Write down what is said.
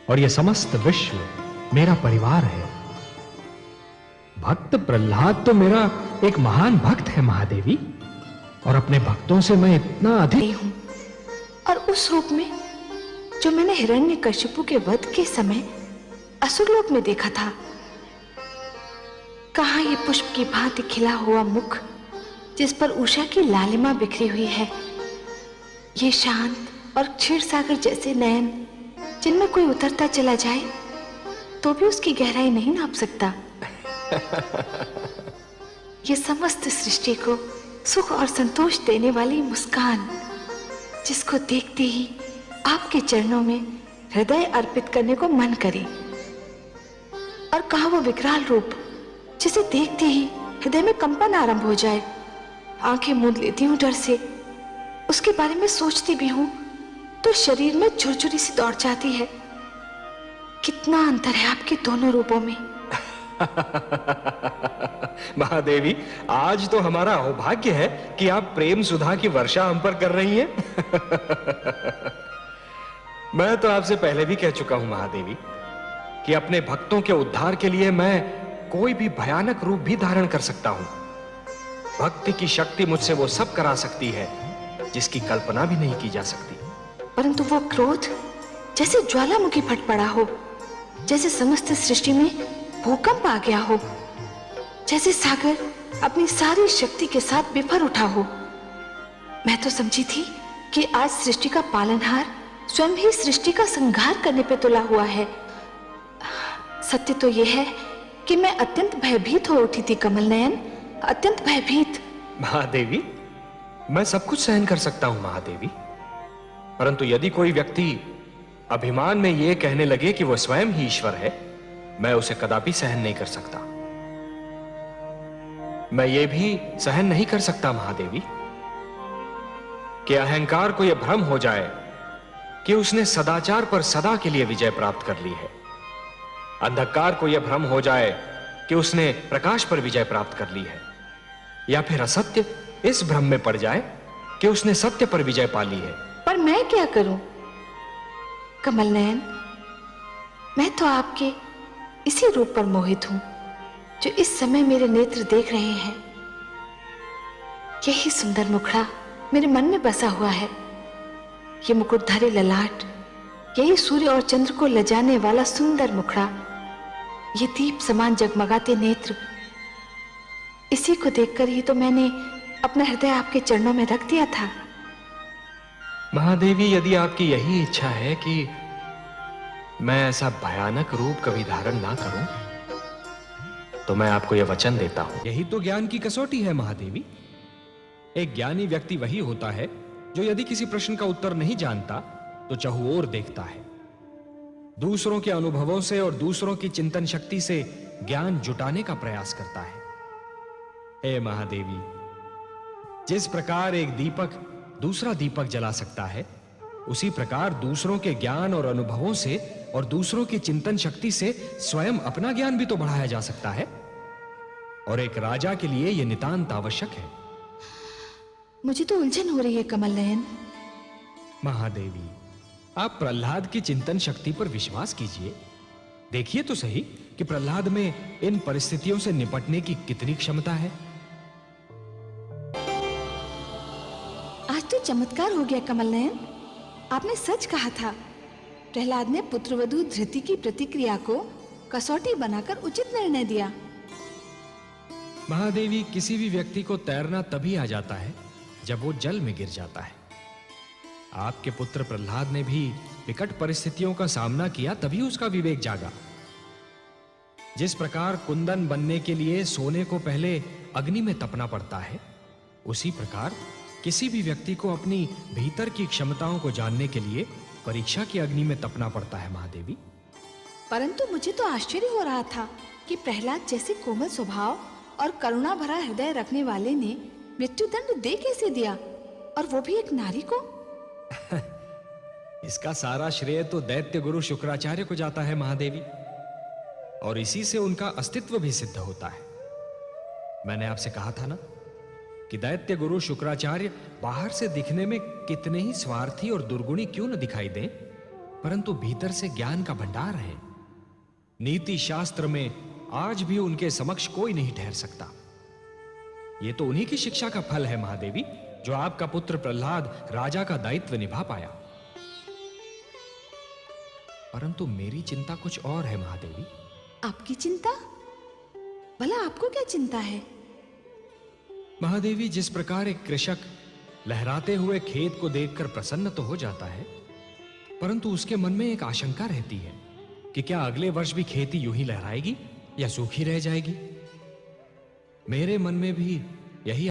और यह समस्त विश्व मेरा परिवार है। भक्त प्रहलाद तो मेरा एक महान भक्त है महादेवी, और अपने भक्तों से मैं इतना अधिक हूं। और उस रूप में जो मैंने हिरण्यकशिपु के वध के समय असुरलोक में देखा था, कहां ये पुष्प की भांति खिला हुआ मुख जिस पर उषा की लालिमा बिखरी हुई है, ये शांत और क्षीर सागर जैसे नयन जिनमें कोई उतरता चला जाए तो भी उसकी गहराई नहीं नाप सकता। ये समस्त सृष्टि को सुख और संतोष देने वाली मुस्कान, जिसको देखते ही आपके चरणों में हृदय अर्पित करने को मन करे। और कहा वो विकराल रूप जिसे देखते ही हृदय में कंपन आरंभ हो जाए, आंखें मूंद लेती हूं डर से। उसके बारे में सोचती भी हूं तो शरीर में झुरझुरी सी दौड़ जाती है। कितना अंतर है आपके दोनों रूपों में। महादेवी, आज तो हमारा सौभाग्य है कि आप प्रेम सुधा की वर्षा हम पर कर रही हैं। मैं तो आपसे पहले भी कह चुका हूं महादेवी कि अपने भक्तों के उद्धार के लिए मैं कोई भी भयानक रूप भी धारण कर सकता हूं। भक्ति की शक्ति मुझसे वो सब करा सकती है जिसकी कल्पना भी नहीं की जा सकती। परंतु वो क्रोध जैसे ज्वालामुखी फट पड़ा हो, जैसे समस्त सृष्टि में भूकंप आ गया हो, जैसे सागर अपनी सारी शक्ति के साथ बिफर उठा हो। मैं तो समझी थी कि आज सृष्टि का पालनहार स्वयं ही सृष्टि का संहार करने पे तुला हुआ है। सत्य तो यह है कि मैं अत्यंत भयभीत हो उठी थी कमल नयन, अत्यंत भयभीत। महादेवी, मैं सब कुछ सहन कर सकता हूं महादेवी, परंतु यदि कोई व्यक्ति अभिमान में यह कहने लगे कि वह स्वयं ही ईश्वर है, मैं उसे कदापि सहन नहीं कर सकता। मैं ये भी सहन नहीं कर सकता महादेवी कि अहंकार को यह भ्रम हो जाए कि उसने सदाचार पर सदा के लिए विजय प्राप्त कर ली है। अंधकार को यह भ्रम हो जाए कि उसने प्रकाश पर विजय प्राप्त कर ली है, या फिर असत्य इस भ्रम में पड़ जाए कि उसने सत्य पर विजय पा ली है। पर मैं क्या करूं कमल नयन? मैं तो आपके इसी रूप पर मोहित हूं जो इस समय मेरे नेत्र देख रहे हैं। यही सुंदर मुखड़ा मेरे मन में बसा हुआ है। ये मुकुटधारी ललाट, यही सूर्य और चंद्र को लजाने वाला सुंदर मुखड़ा, ये दीप समान जगमगाते नेत्र, इसी को देखकर ही तो मैंने अपना हृदय आपके चरणों में रख दिया था। महादेवी, यदि आपकी यही इच्छा है कि मैं ऐसा भयानक रूप कभी धारण ना करूं, तो मैं आपको यह वचन देता हूं। यही तो ज्ञान की कसौटी है महादेवी। एक ज्ञानी व्यक्ति वही होता है जो यदि किसी प्रश्न का उत्तर नहीं जानता तो चहुओर देखता है, दूसरों के अनुभवों से और दूसरों की चिंतन शक्ति से ज्ञान जुटाने का प्रयास करता है। हे महादेवी, जिस प्रकार एक दीपक दूसरा दीपक जला सकता है, उसी प्रकार दूसरों के ज्ञान और अनुभवों से और दूसरों की चिंतन शक्ति से स्वयं अपना ज्ञान भी तो बढ़ाया जा सकता है, और एक राजा के लिए यह नितांत आवश्यक है। मुझे तो उलझन हो रही है कमल नयन। महादेवी, आप प्रहलाद की चिंतन शक्ति पर विश्वास कीजिए। देखिए तो सही कि प्रहलाद में इन परिस्थितियों से निपटने की कितनी क्षमता है। आज तो चमत्कार हो गया कमल नयन। आपने सच कहा था। प्रहलाद ने पुत्रवधू धृति की प्रतिक्रिया को कसौटी बनाकर उचित निर्णय दिया। महादेवी, किसी भी व्यक्ति को तैरना तभी आ जाता है जब वो जल में गिर जाता है। आपके पुत्र प्रहलाद ने भी विकट परिस्थितियों का सामना किया, तभी उसका विवेक जागा। जिस प्रकार कुंदन बनने के लिए सोने को पहले अग्नि में तपना पड़ता है, उसी प्रकार किसी भी व्यक्ति को अपनी भीतर की क्षमताओं को जानने के लिए परीक्षा की अग्नि में तपना पड़ता है महादेवी। परंतु मुझे तो आश्चर्य हो रहा था कि प्रहलाद जैसे कोमल स्वभाव और करुणा भरा हृदय रखने वाले ने मृत्युदंड दे कैसे दिया, और वो भी एक नारी को। इसका सारा श्रेय तो दैत्य गुरु शुक्राचार्य को जाता है महादेवी, और इसी से उनका अस्तित्व भी सिद्ध होता है। मैंने आपसे कहा था ना कि दैत्य गुरु शुक्राचार्य बाहर से दिखने में कितने ही स्वार्थी और दुर्गुणी क्यों न दिखाई दें, परंतु भीतर से ज्ञान का भंडार है। नीति शास्त्र में आज भी उनके समक्ष कोई नहीं ठहर सकता। यह तो उन्हीं की शिक्षा का फल है महादेवी, जो आपका पुत्र प्रहलाद राजा का दायित्व निभा पाया। परंतु मेरी चिंता कुछ और है महादेवी। आपकी चिंता? भला आपको क्या चिंता है? महादेवी, जिस प्रकार एक कृषक लहराते हुए खेत को देखकर प्रसन्न तो हो जाता है, परंतु उसके मन में एक आशंका रहती है कि क्या अगले वर्ष भी खेती यूं ही लहराएगी या सूखी रह जाएगी। मेरे मन में भी